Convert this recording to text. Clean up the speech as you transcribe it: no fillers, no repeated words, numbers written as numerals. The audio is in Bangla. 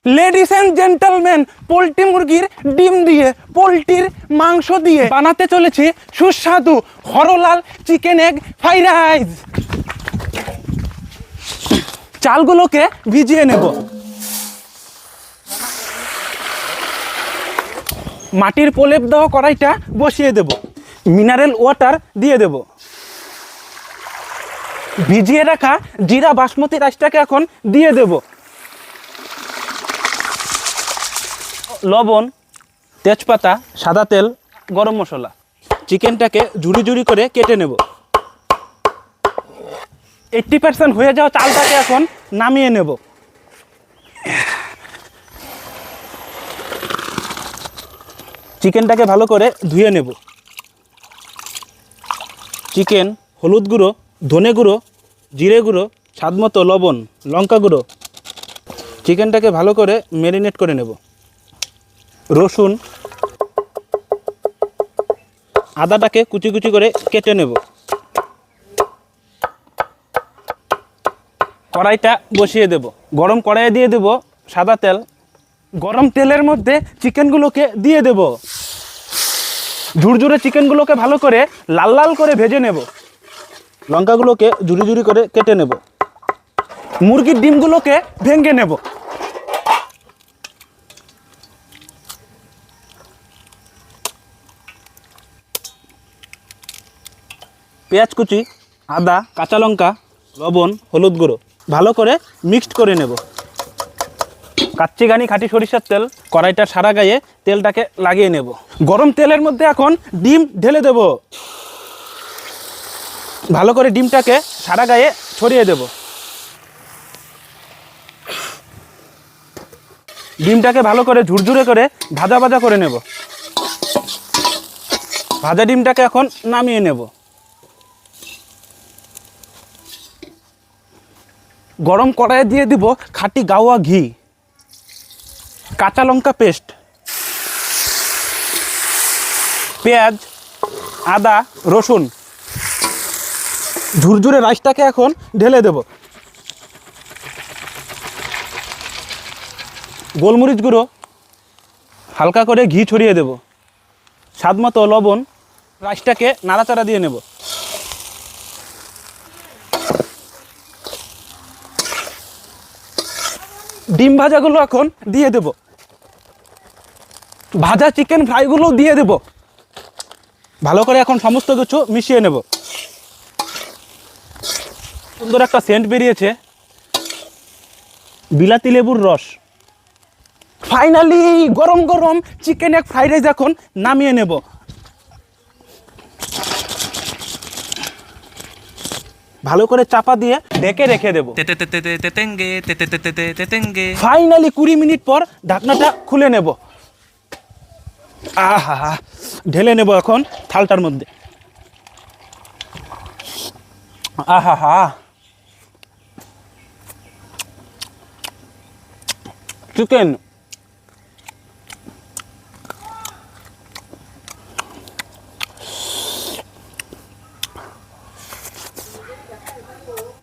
লেডিস এন্ড জেন্টলম্যান, পোল্ট্রি মুরগির ডিম দিয়ে, পোল্ট্রির মাংস দিয়ে বানাতে চলেছি সুস্বাদু হরলাল চিকেন এগ ফ্রাইড রাইস। চালগুলোকে ভিজিয়ে নেব। মাটির প্রলেপ দেওয়া কড়াইটা বসিয়ে দেব। মিনারেল ওয়াটার দিয়ে দেব। ভিজিয়ে রাখা জিরা বাসমতি রাইসটাকে এখন দিয়ে দেব। লবণ, তেজপাতা, সাদা তেল, গরম মশলা। চিকেনটাকে ঝুড়ি ঝুড়ি করে কেটে নেব। 80% হয়ে যাওয়া চালটাকে এখন নামিয়ে নেব। চিকেনটাকে ভালো করে ধুয়ে নেব। চিকেন, হলুদ গুঁড়ো, ধনে গুঁড়ো, জিরে গুঁড়ো, স্বাদমতো লবণ, লঙ্কা গুঁড়ো। চিকেনটাকে ভালো করে ম্যারিনেট করে নেব। রসুন, আদাটাকে কুচি কুচি করে কেটে নেব। কড়াইটা বসিয়ে দেব। গরম কড়াইয়ে দিয়ে দেব সাদা তেল। গরম তেলের মধ্যে চিকেনগুলোকে দিয়ে দেব। ঝুরঝুরে চিকেনগুলোকে ভালো করে লাল লাল করে ভেজে নেব। লঙ্কাগুলোকে ঝুরি ঝুরি করে কেটে নেব। মুরগির ডিমগুলোকে ভেঙে নেব। পেঁয়াজ কুচি, আদা, কাঁচা লঙ্কা, লবণ, হলুদ গুঁড়ো ভালো করে মিক্সড করে নেব। কাচ্চি ঘানি খাঁটি সরিষার তেল কড়াইটার সারা গায়ে তেলটাকে লাগিয়ে নেব। গরম তেলের মধ্যে এখন ডিম ঢেলে দেব। ভালো করে ডিমটাকে সারা গায়ে ছড়িয়ে দেব। ডিমটাকে ভালো করে ঝুরঝুরে করে ভাজা ভাজা করে নেব। ভাজা ডিমটাকে এখন নামিয়ে নেব। গরম কড়াইয়ে দিয়ে দিব খাঁটি গাওয়া ঘি, কাঁচা লঙ্কা পেস্ট, পেঁয়াজ, আদা, রসুন। ঝুরঝুরে রাইসটাকে এখন ঢেলে দেব। গোলমরিচ গুঁড়ো, হালকা করে ঘি ছড়িয়ে দেব। স্বাদমতো লবণ। রাইসটাকে নাড়াচাড়া দিয়ে নেব। ডিম ভাজাগুলো এখন দিয়ে দেব। ভাজা চিকেন ফ্রাইগুলো দিয়ে দেব। ভালো করে এখন সমস্ত কিছু মিশিয়ে নেব। সুন্দর একটা সেন্ট বেরিয়েছে। বিলাতি লেবুর রস। ফাইনালি গরম গরম চিকেন এগ ফ্রাইড রাইস এখন নামিয়ে নেব। ভালো করে চাপা দিয়ে ঢেকে রেখে দেব। ফাইনালি 20 মিনিট পর ঢাকনাটা খুলে নেব। আহা, ঢেলে নেব এখন থালটার মধ্যে। আহা হা, চিকেন